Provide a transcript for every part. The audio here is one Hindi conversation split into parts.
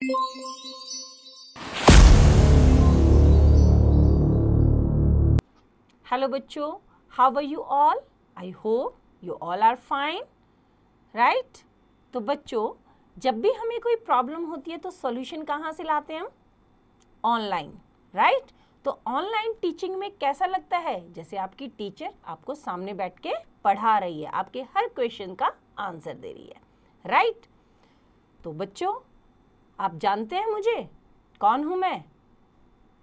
हेलो बच्चों, how are you all? I hope you all are fine, right? तो बच्चों, जब भी हमें कोई प्रॉब्लम होती है तो सॉल्यूशन कहाँ से लाते हैं हम? Online, right? तो ऑनलाइन टीचिंग में कैसा लगता है? जैसे आपकी टीचर आपको सामने बैठ के पढ़ा रही है, आपके हर क्वेश्चन का आंसर दे रही है, राइट? तो बच्चों, आप जानते हैं मुझे कौन हूँ मैं?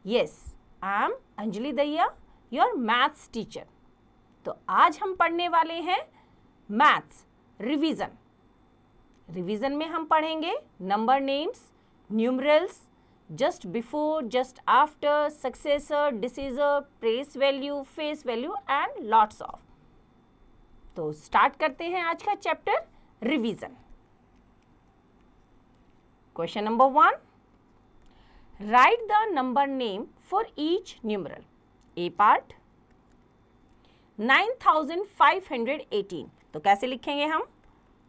Yes, I am Anjali Dahiya, your maths teacher. तो आज हम पढ़ने वाले हैं मैथ्स रिवीजन। रिवीजन में हम पढ़ेंगे number names, numerals, just before, just after, successor, predecessor, place value, face value and lots of. तो स्टार्ट करते हैं आज का chapter revision. Question number 1, write the number name for each numeral. A part 9518। तो कैसे लिखेंगे हम?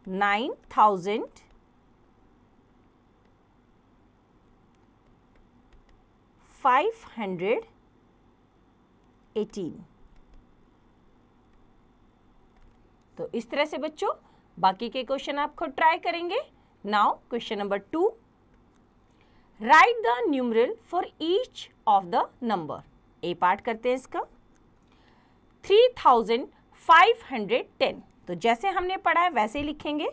9518। तो इस तरह से बच्चों बाकी के क्वेश्चन आप खुद ट्राई करेंगे। Now question number 2, right the numeral for each of the number. A part करते हैं इसका 3510। तो जैसे हमने पढ़ा है वैसे ही लिखेंगे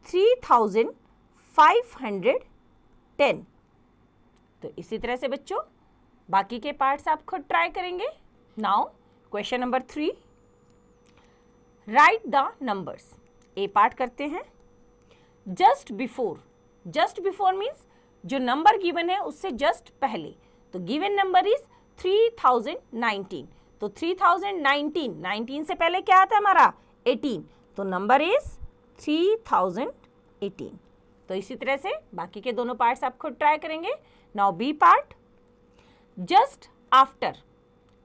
3510। तो इसी तरह से बच्चों बाकी के पार्ट्स आप खुद ट्राई करेंगे। Now question number 3, right the numbers. A part करते हैं just before. Just before means जो नंबर गिवन है उससे जस्ट पहले। तो गिवन नंबर इज 3019। तो 3019 से पहले क्या आता है हमारा? 18। तो नंबर इज 3018। तो इसी तरह से बाकी के दोनों पार्ट्स आप खुद ट्राई करेंगे। Now B part, just after.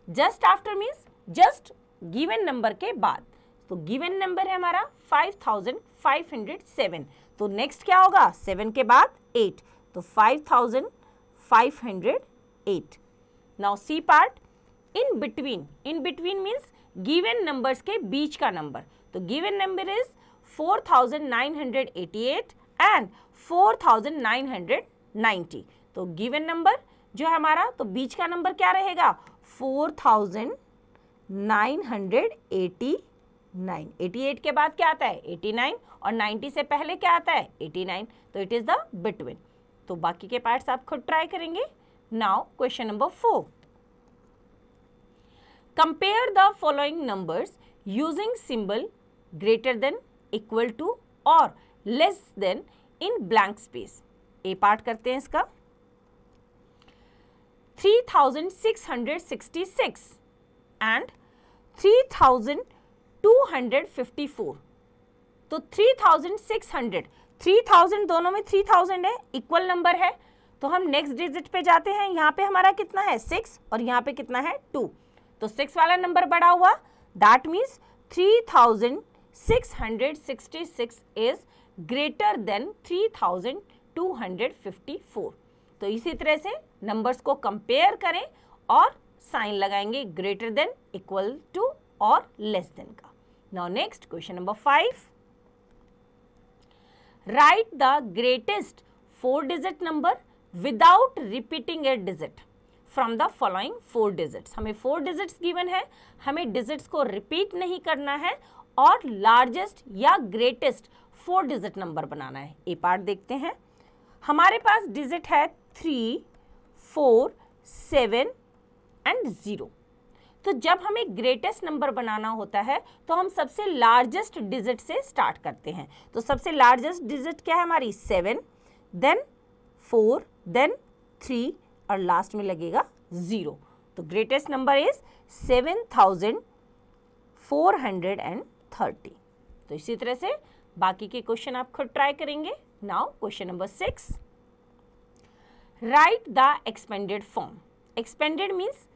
Just after means just given number के बाद। तो गिवन नंबर है हमारा 5507। तो नेक्स्ट क्या होगा? 7 के बाद 8। तो 5508। Now C part, in between. In between means given numbers के बीच का नंबर। तो गिवन नंबर इज 4988 एंड 4990। तो गिवन नंबर जो है हमारा, तो बीच का नंबर क्या रहेगा? 4989। 88 के बाद क्या आता है? 89। और 90 से पहले क्या आता है? 89। तो इट इज द बिटवीन। तो बाकी के पार्ट्स आप खुद ट्राई करेंगे। Now question number 4, compare the following numbers using symbol greater than, equal to और less than in blank space. A part करते हैं इसका 3666 एंड 3254। तो 3600, 3000 दोनों में 3000 है, इक्वल नंबर है। तो हम नेक्स्ट डिजिट पे जाते हैं। यहाँ पे हमारा कितना है? 6 और यहाँ पे कितना है? 2। तो 6 वाला नंबर बड़ा हुआ, that means 3666 is greater than 3254। तो इसी तरह से नंबर्स को कंपेयर करें और साइन लगाएंगे ग्रेटर देन, इक्वल टू और लेस देन का। Now next question number 5, right the greatest 4 digit number without repeating A digit from the following 4 digits. हमें 4 डिजिट्स गिवन है, हमें डिजिट्स को रिपीट नहीं करना है और लार्जेस्ट या ग्रेटेस्ट 4 डिजिट नंबर बनाना है। ए पार्ट देखते हैं। हमारे पास डिजिट है 3, 4, 7 एंड 0। तो जब हमें ग्रेटेस्ट नंबर बनाना होता है तो हम सबसे लार्जेस्ट डिजिट से स्टार्ट करते हैं। तो सबसे लार्जेस्ट डिजिट क्या है हमारी? 7, देन 4, देन 3 और लास्ट में लगेगा 0। तो ग्रेटेस्ट नंबर इज 7430। तो इसी तरह से बाकी के क्वेश्चन आप खुद ट्राई करेंगे। Now question number 6, right the expanded form. Expanded means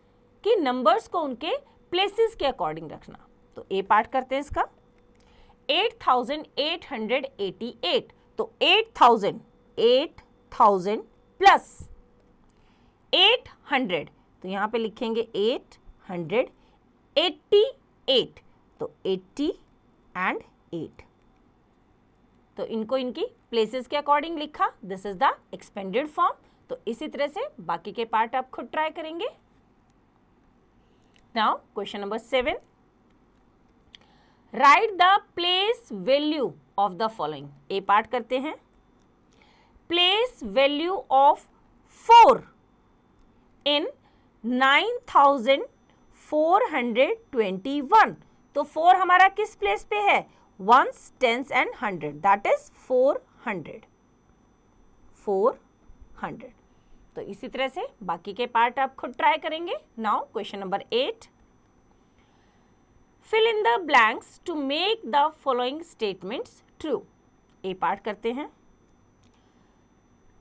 कि नंबर्स को उनके प्लेसेस के अकॉर्डिंग रखना। तो ए पार्ट करते हैं इसका 8888। तो 8000 प्लस 800, तो यहाँ पे लिखेंगे 800, 88, तो 80 एंड 8, तो इनको इनकी प्लेसेस के अकॉर्डिंग लिखा। This is the expanded form. तो इसी तरह से बाकी के पार्ट आप खुद ट्राई करेंगे। Now question number 7, right the place value of the following. A part करते हैं। प्लेस वैल्यू ऑफ 4 इन 9421, तो 4 हमारा किस प्लेस पे है? Ones, tens and 100, that is 400। तो इसी तरह से बाकी के पार्ट आप खुद ट्राई करेंगे। Now question number 8, fill in the blanks to make the following statements true. A part करते हैं।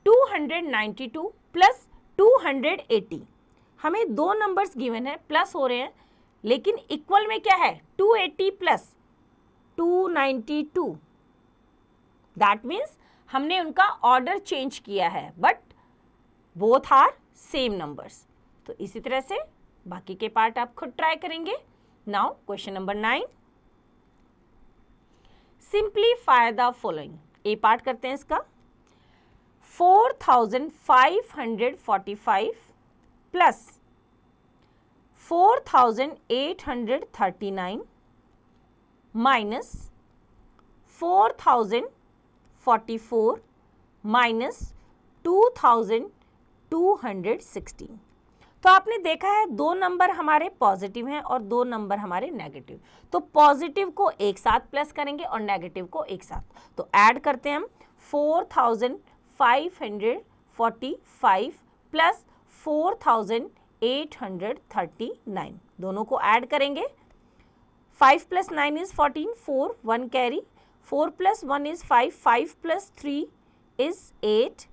292 प्लस 280, हमें दो नंबर्स गिवन है, प्लस हो रहे हैं, लेकिन इक्वल में क्या है? 280 प्लस 292, दैट मीन्स हमने उनका ऑर्डर चेंज किया है, but both are same numbers. तो इसी तरह से बाकी के पार्ट आप खुद ट्राई करेंगे। Now question number 9, simplify the following. A part करते हैं इसका। 4545 प्लस 4839 माइनस 4044 माइनस 2216। तो आपने देखा है दो नंबर हमारे पॉजिटिव हैं और दो नंबर हमारे नेगेटिव। तो पॉजिटिव को एक साथ प्लस करेंगे और नेगेटिव को एक साथ। तो ऐड करते हैं हम 4545 प्लस 4839, दोनों को ऐड करेंगे। 5 plus 9 is 14, 4 1 carry, 4 plus 1 is 5, 5 plus 3 is 8,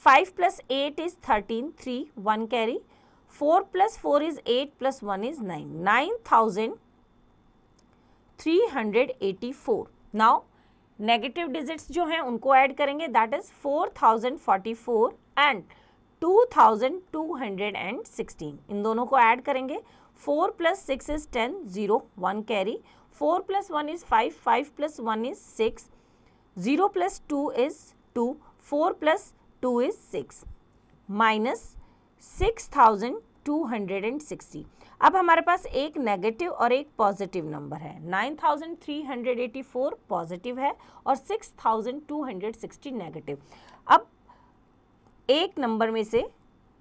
5 plus 8 is 13, 3 1 carry, 4 plus 4 is 8 plus 1 is 9, 9384। Now negative digits जो हैं उनको ऐड करेंगे, दैट इज 4044 एंड 2216। इन दोनों को ऐड करेंगे। 4 plus 6 is 10, 0 1 carry, 4 plus 1 is 5, 5 plus 1 is 6, 0 plus 2 is 2, 4 plus 2 is 6, minus 6260। अब हमारे पास एक नेगेटिव और एक पॉजिटिव नंबर है। 9384 पॉजिटिव है और 6260 नेगेटिव। अब एक नंबर में से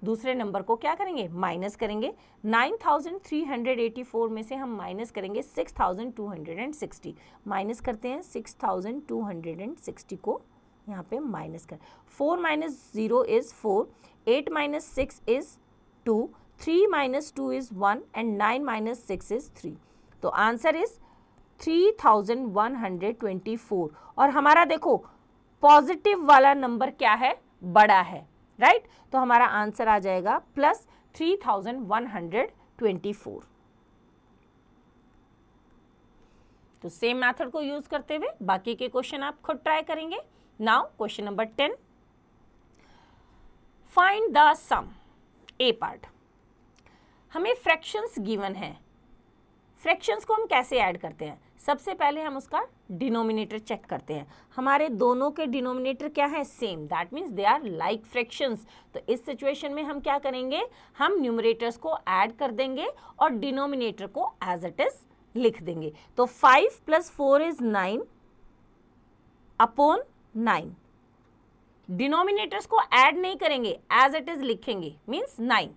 दूसरे नंबर को क्या करेंगे? माइनस करेंगे। 9384 में से हम माइनस करेंगे 6260। माइनस करते हैं 6260 को यहाँ पे माइनस कर। 4 minus 0 is 4, 8 minus 6 is 2, 3 minus 2 is 1 and 9 minus 6 is 3। तो आंसर इज 3124। और हमारा देखो पॉजिटिव वाला नंबर क्या है? बड़ा है, राइट? तो हमारा आंसर आ जाएगा प्लस 3124। तो सेम मेथड को यूज करते हुए बाकी के क्वेश्चन आप खुद ट्राई करेंगे। Now question number 10, find the sum. A part, हमें फ्रैक्शंस गिवन है। फ्रैक्शंस को हम कैसे ऐड करते हैं? सबसे पहले हम उसका डिनोमिनेटर चेक करते हैं। हमारे दोनों के डिनोमिनेटर क्या है? Same, that means they are like fractions. तो इस सिचुएशन में हम क्या करेंगे? हम न्यूमरेटर्स को ऐड कर देंगे और डिनोमिनेटर को एज इट इज लिख देंगे। तो 5 प्लस 4 इज 9 अपॉन 9। डिनोमिनेटर्स को ऐड नहीं करेंगे, एज इट इज लिखेंगे, मीन्स 9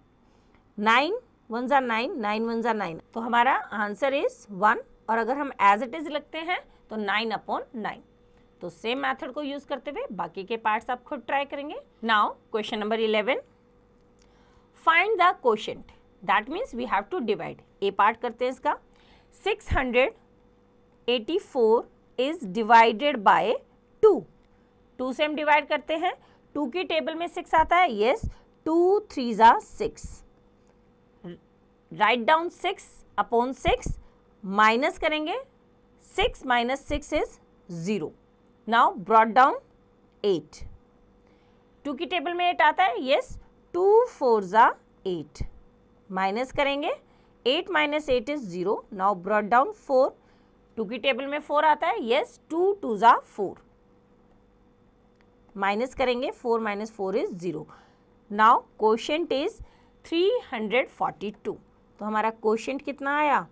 9 1 are 9, 9 1 are 9। तो हमारा आंसर इज 1। और अगर हम एज इट इज लिखते हैं तो 9 अपॉन 9। तो सेम मेथड को यूज करते हुए बाकी के पार्ट्स आप खुद ट्राई करेंगे। Now question number 11, find the quotient, that means we have to divide. A part करते हैं इसका। 684 इज डिवाइडेड बाय 2। 2 से हम डिवाइड करते हैं। 2 की टेबल में 6 आता है, yes. 2 3s are 6। Write down 6 upon 6, minus करेंगे। 6 minus 6 is 0। Now brought down 8। 2 की टेबल में 8 आता है, यस, 2 4 जा 8, माइनस करेंगे, 8 minus 8 is 0, now brought down 4, 2 की टेबल में 4 आता है, यस, 2 2 जा 4, माइनस करेंगे, 4 minus 4 is 0, now quotient is 342, तो हमारा क्वोशिएंट कितना आया,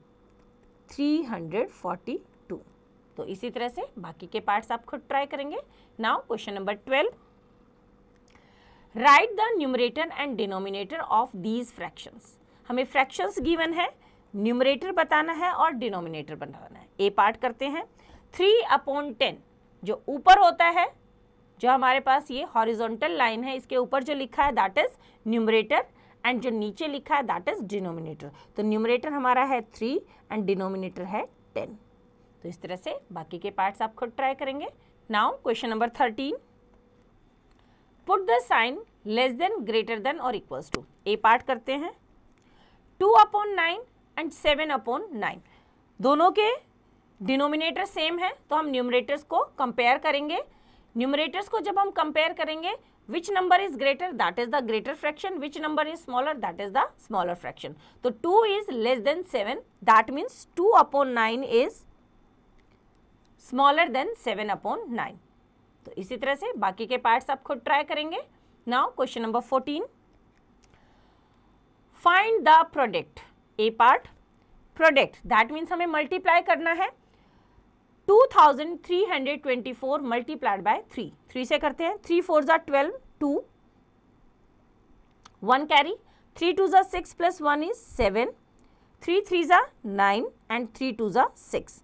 342। तो इसी तरह से बाकी के पार्ट्स आप खुद ट्राई करेंगे। Now question number 12, right the numerator and denominator of these fractions. हमें फ्रैक्शंस गिवन है, न्यूमरेटर बताना है और डिनोमिनेटर बताना है। ए पार्ट करते हैं, 3/10 जो ऊपर होता है, जो हमारे पास ये हॉरिजॉन्टल लाइन है, इसके ऊपर जो लिखा है दैट इज न्यूमरेटर एंड जो नीचे लिखा है दैट इज डिनोमिनेटर। तो न्यूमरेटर हमारा है 3 एंड डिनोमिनेटर है 10। तो इस तरह से बाकी के पार्ट्स आप खुद ट्राई करेंगे। Now question number 13, put the sign less than greater than और इक्वल्स टू। ए पार्ट करते हैं, 2/9 एंड 7/9 दोनों के डिनोमिनेटर सेम है, तो हम न्यूमरेटर्स को कंपेयर करेंगे। न्यूमरेटर्स को जब हम कंपेयर करेंगे, which number is greater, that is the greater fraction, which number is smaller, that is the smaller fraction. So 2 is less than 7, that means 2/9 is smaller than 7/9. तो इसी तरह से बाकी के पार्ट्स आप खुद ट्राई करेंगे। Now question number 14, find the product. A part, product that means हमें मल्टीप्लाई करना है। 2324 मल्टीप्लाइड बाय 3, 3 से करते हैं, 3 4 जा 12, 2 1 कैरी, 3 2 जा 6 प्लस 1 इज 7, 3 3 जा 9 एंड 3 2 जा 6।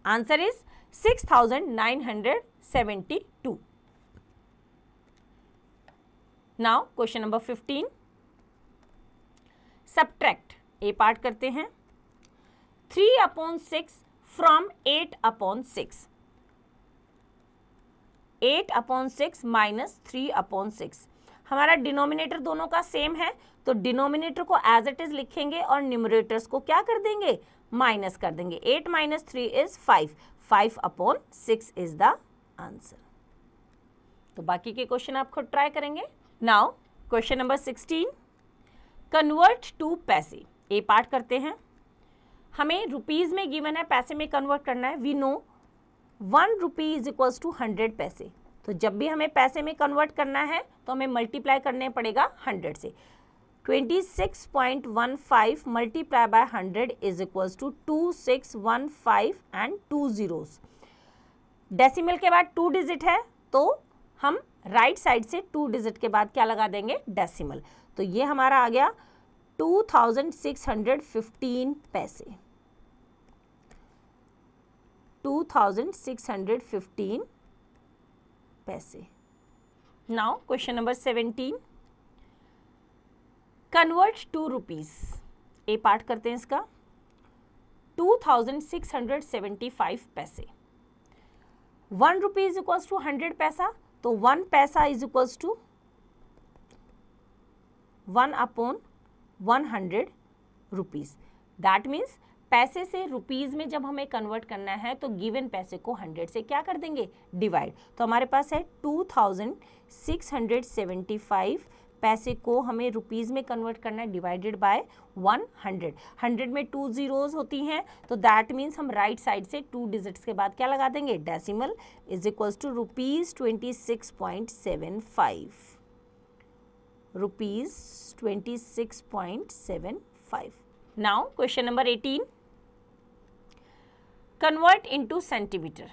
Answer is 6972। Now question number 15, subtract. A part करते हैं, 3/6 फ्रॉम 8/6, 8/6 माइनस 3/6। हमारा डिनोमिनेटर दोनों का सेम है, तो डिनोमिनेटर को एज इट इज लिखेंगे और न्यूमरेटर्स को क्या कर देंगे, माइनस कर देंगे। 8 minus 3 is 5, 5/6 is the answer. तो बाकी के क्वेश्चन आप खुद ट्राई करेंगे। Now question number 16, convert to paise. A part करते हैं, हमें रुपीज में गिवन है, पैसे में कन्वर्ट करना है। We know 1 rupee is equals to 100 paise. तो जब भी हमें पैसे में कन्वर्ट करना है तो हमें मल्टीप्लाई करने पड़ेगा 100 से। 26.15 multiply by 100 is equals to 2615 and 2 zeros। Decimal के बाद 2 डिजिट है, तो हम राइट साइड से 2 डिजिट के बाद क्या लगा देंगे, डेसिमल। तो ये हमारा आ गया 2615 पैसे, 2615 पैसे। Now question number 17, convert to rupees. A part करते हैं इसका, 2675 पैसे। 1 रुपी इज इक्वल्स टू 100 पैसा, तो 1 paisa is equals to 1/100 rupees. That means पैसे से रुपीज में जब हमें कन्वर्ट करना है तो गिवन पैसे को 100 से क्या कर देंगे, डिवाइड। तो हमारे पास है 2675 पैसे को हमें रुपीज में कन्वर्ट करना है, डिवाइडेड बाय 100। 100 में 2 zeros होती हैं, तो दैट मीन्स हम राइट साइड से 2 डिजिट्स के बाद क्या लगा देंगे, decimal is equals to rupees 26.75, rupees 26.75। Now question number 18, convert into centimetre.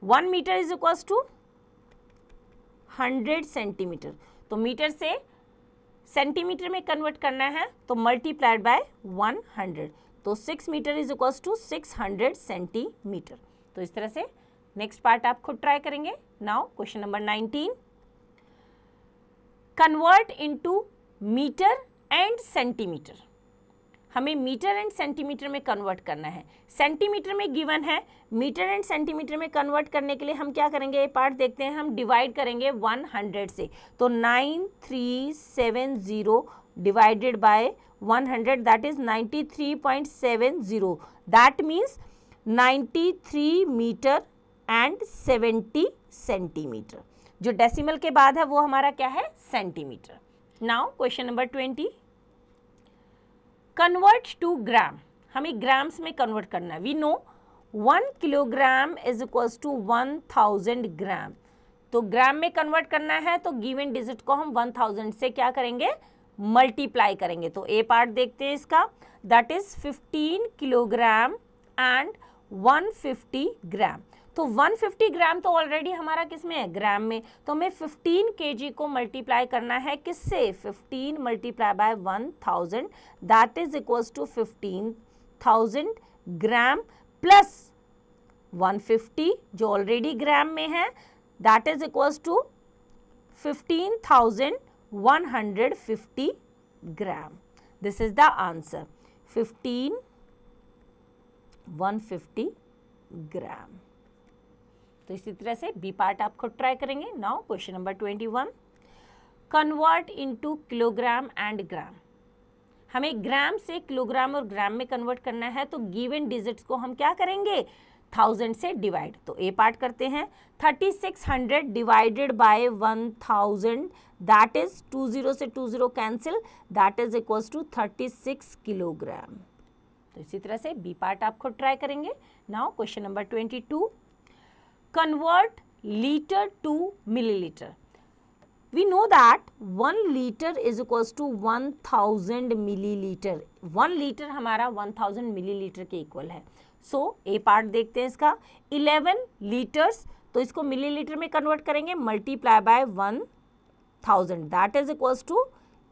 1 metre is equals to 100 centimetre. तो मीटर से सेंटीमीटर में कन्वर्ट करना है तो मल्टीप्लाइड बाय 100, तो 6 metre is equals to 600 centimetre. तो इस तरह से नेक्स्ट पार्ट आप खुद ट्राई करेंगे। Now question number 19, convert into metre and centimetre. हमें मीटर एंड सेंटीमीटर में कन्वर्ट करना है। सेंटीमीटर में गिवन है, मीटर एंड सेंटीमीटर में कन्वर्ट करने के लिए हम क्या करेंगे, ये पार्ट देखते हैं, हम डिवाइड करेंगे 100 से। तो 9370 divided by 100 that is 93.70, that means 93 metre and 70 centimetre. जो डेसिमल के बाद है वो हमारा क्या है, centimetre. Now question number 20, convert to gram, हमें ग्राम्स में कन्वर्ट करना है। We know 1 kilogram is equals to 1000 gram, तो ग्राम में कन्वर्ट करना है तो गिवन डिजिट को हम 1000 से क्या करेंगे, मल्टीप्लाई करेंगे। तो ए पार्ट देखते हैं इसका, दैट इज 15 किलोग्राम एंड 150 ग्राम। तो 150 ग्राम तो ऑलरेडी हमारा किस में है, ग्राम में, तो हमें 15 kg को मल्टीप्लाई करना है किससे, 15 multiply by 1000, that is equals to 15,000 gram plus 150 जो ऑलरेडी ग्राम में है, that is equals to 15,150 gram. This is the answer, 15,150 gram. तो इसी तरह से बी पार्ट आप खुद ट्राई करेंगे। Now question number 21, convert into kilogram and gram, हमें ग्राम से किलोग्राम और ग्राम में कन्वर्ट करना है, तो गिवन डिजिट्स को हम क्या करेंगे, 1000 से डिवाइड। तो ए पार्ट करते हैं, 3600 डिवाइडेड बाय 1000, दैट इज 20 से 20 cancel, that is equals to 36 kilogram. तो इसी तरह से बी पार्ट आप खुद ट्राई करेंगे। Now question number 22, convert litre to millilitre. We know that 1 liter is equals to 1000 milliliter। 1 liter हमारा 1000 milliliter के इक्वल है। सो ए पार्ट देखते हैं इसका, 11 लीटर्स, तो इसको मिलीलीटर में कन्वर्ट करेंगे, multiply by 1000, that is equals to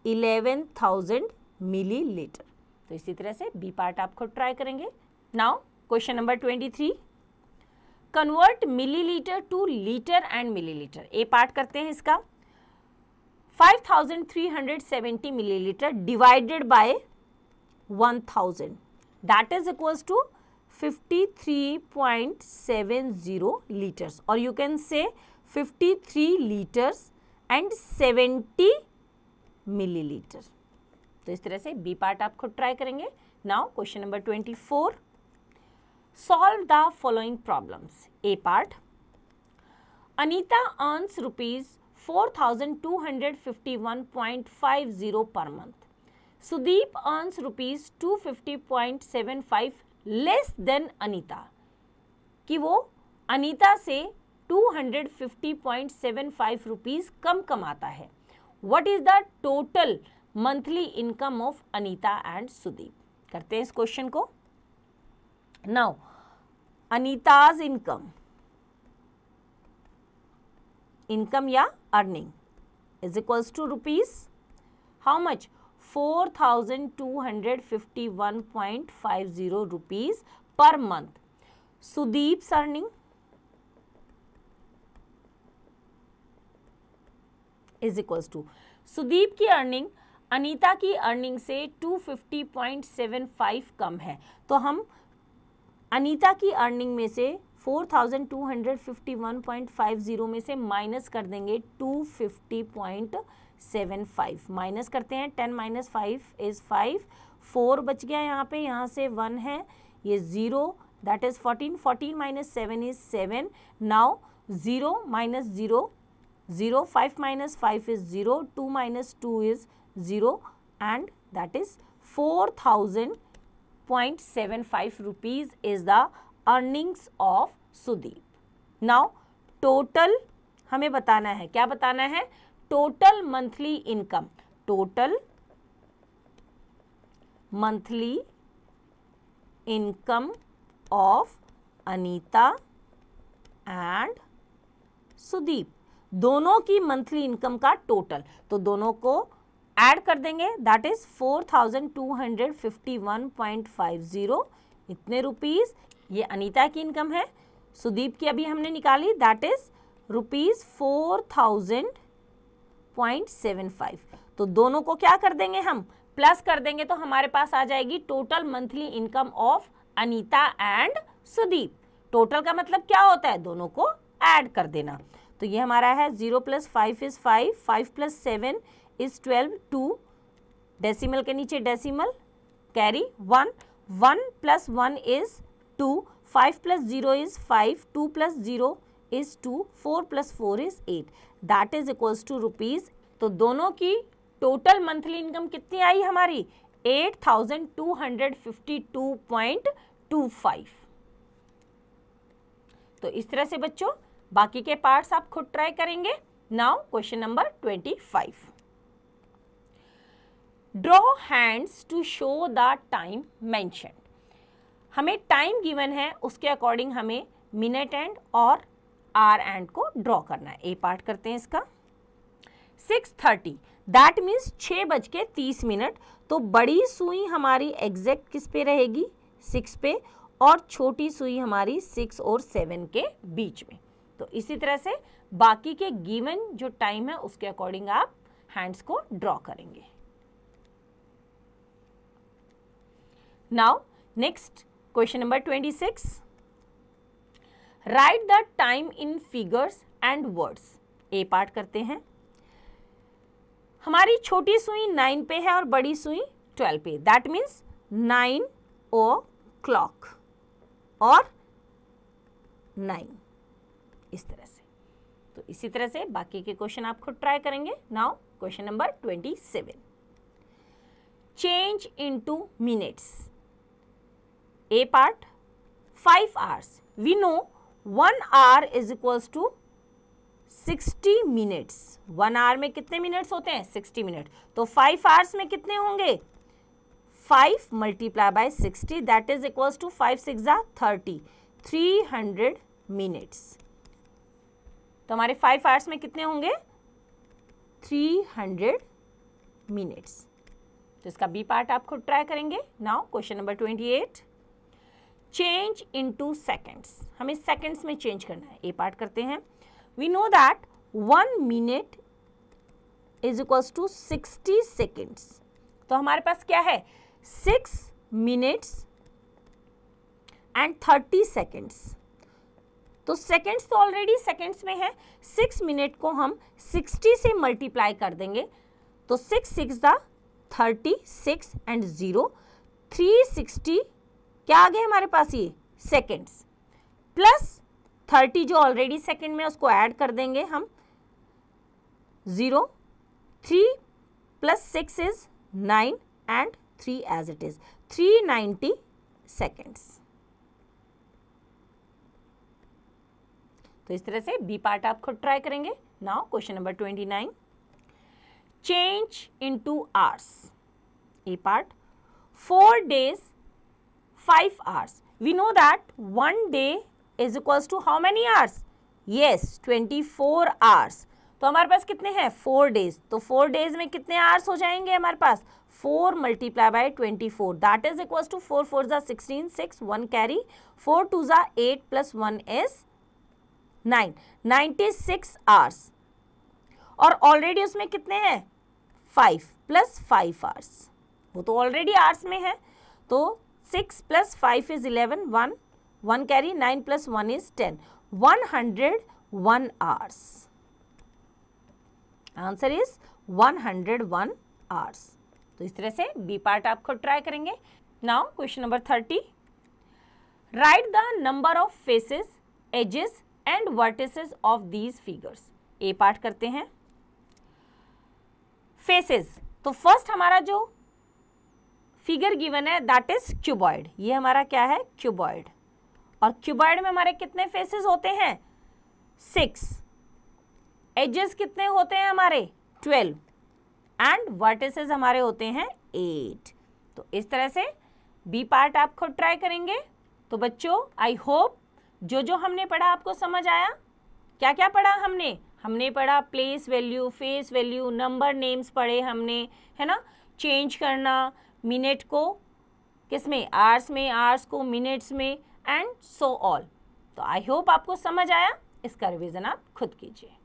11,000 millilitre. तो इसी तरह से बी पार्ट आप खुद ट्राई करेंगे। Now question number 23, convert millilitre two litre and millilitre. A part करते हैं इसका, 5370 milliliter divided by 1000, that is equals to 53.70 liters, or you can say 53 liters and 70 milliliter। तो इस तरह से बी पार्ट आप खुद ट्राई करेंगे। Now question number 24, solve the following problems. A part, Anita earns ₹4,251.50 per month. Sudeep earns ₹250.75 less than Anita, कि वो अनीता से 250.75 रुपीज कम कमाता है। What is the total monthly income of Anita and Sudeep? करते हैं इस क्वेश्चन को। Now, Anita's income या earning is equals to rupees, how much, 4,251.50 rupees per month. Sudip's earning is equals to, Sudip की अर्निंग अनीता की अर्निंग से 250.75 कम है, तो हम अनीता की अर्निंग में से 4,251.50 में से माइनस कर देंगे 250.75, माइनस करते हैं, 10 - 5 इज 5, 4 बच गया यहाँ पे, यहाँ से 1 है, ये 0, that is 14, 14 - 7 is 7, now 0 - 0, 0, 5 - 5 is 0, 2 - 2 is 0, and that is 4,000.75 rupees is the earnings of Sudeep. Now total हमें बताना है, क्या बताना है, total monthly income, total monthly income of Anita and Sudeep, दोनों की मंथली इनकम का टोटल, तो दोनों को ऐड कर देंगे, दैट इज 4,251.50, इतने रुपीज, ये अनीता की इनकम है, सुदीप की अभी हमने निकाली, दैट इज रुपीज 4,000.75, तो दोनों को क्या कर देंगे हम, प्लस कर देंगे, तो हमारे पास आ जाएगी total monthly income of Anita and Sudeep. Total का मतलब क्या होता है, दोनों को ऐड कर देना, तो ये हमारा है 0 + 5 इज 5, 5 + 7 इज 12, 2 डेसिमल के नीचे decimal, carry 1, 1 + 1 is 2, 5 + 0 is 5, 2 + 0 is 2, 4 + 4 is 8, that is equals to rupees. तो दोनों की टोटल मंथली इनकम कितनी आई हमारी? 8252.25। तो इस तरह से बच्चों बाकी के पार्ट्स आप खुद ट्राई करेंगे। Now question number 25। Draw hands to show the time mentioned. हमें टाइम गिवन है, उसके अकॉर्डिंग हमें मिनट एंड और आवर एंड को ड्रॉ करना है। ए पार्ट करते हैं इसका। 6:30 दैट मीन्स 6:30। तो बड़ी सुई हमारी एग्जैक्ट किस पे रहेगी? 6 पे, और छोटी सुई हमारी 6 और 7 के बीच में। तो इसी तरह से बाकी के गिवन जो टाइम है उसके अकॉर्डिंग आप हैंड्स को ड्रॉ करेंगे। Now next question number 26। Right the time in figures and words. A part करते हैं। हमारी छोटी सुई 9 पे है और बड़ी सुई 12 पे, दैट मीन्स 9 o'clock और 9, इस तरह से। तो इसी तरह से बाकी के क्वेश्चन आप खुद ट्राई करेंगे। Now question number 27। Change into minutes. A part 5 hours। We know 1 hour is equals to 60 minutes। 1 hour में कितने मिनट्स होते हैं? 60 मिनट। तो 5 hours में कितने होंगे? 5 × 60 that is equals to 5 6 30, 300 minutes. तो हमारे 5 hours में कितने होंगे? 300 मिनट्स। तो इसका बी पार्ट आप खुद ट्राई करेंगे। Now question number 28। Change into seconds. हमें सेकंड्स में चेंज करना है। ए पार्ट करते हैं। We know that 1 minute is equals to 60 seconds। तो हमारे पास क्या है? 6 minutes एंड 30 seconds। तो सेकंड्स तो ऑलरेडी सेकंड्स में है। 6 मिनट को हम 60 से मल्टीप्लाई कर देंगे। तो 6 6 36 एंड 0, 360 क्या आ गए हमारे पास? ये सेकंड्स, प्लस 30 जो ऑलरेडी सेकंड में, उसको ऐड कर देंगे हम। 0, 3 + 6 is 9 and 3 as it is, 390 seconds. तो इस तरह से बी पार्ट आप खुद ट्राई करेंगे। Now question number 29। Change into hours. A part 4 days 5 hours। We know that 1 day is equals to how many hours? Yes, 24 hours। तो हमारे पास कितने हैं? 4 days। तो 4 days में कितने आवर्स हो जाएंगे हमारे पास? 4 × 24 that is equals to 4 4 16, 6 1 carry, 4 2 8 + 1 is 9, 96 hours। और ऑलरेडी उसमें कितने हैं? 5 + 5 hours। वो तो ऑलरेडी आवर्स में है। तो 6 + 5 is 11, 1 carry, 9 + 1 is 10, 101 hours। Answer is 101 hours। तो इस तरह से बी पार्ट आप खुद ट्राई करेंगे। Now question number 30। Write the number of faces, edges and vertices of these figures. A part करते हैं। फेसेस, तो फर्स्ट हमारा जो फिगर गिवन है दैट इज क्यूबॉइड। ये हमारा क्या है? क्यूबॉइड। और क्यूबॉइड में हमारे कितने फेसेस होते हैं? 6। एजेस कितने होते हैं हमारे? 12 एंड वर्टिसेस हमारे होते हैं 8। तो इस तरह से बी पार्ट आप खुद ट्राई करेंगे। तो बच्चों आई होप जो हमने पढ़ा आपको समझ आया। क्या क्या पढ़ा हमने? हमने पढ़ा place value, face value, number names पढ़े हमने, है ना। चेंज करना मिनट को किस में? आवर्स में, आवर्स को मिनट्स में, एंड सो ऑल। तो आई होप आपको समझ आया। इसका रिवीजन आप खुद कीजिए।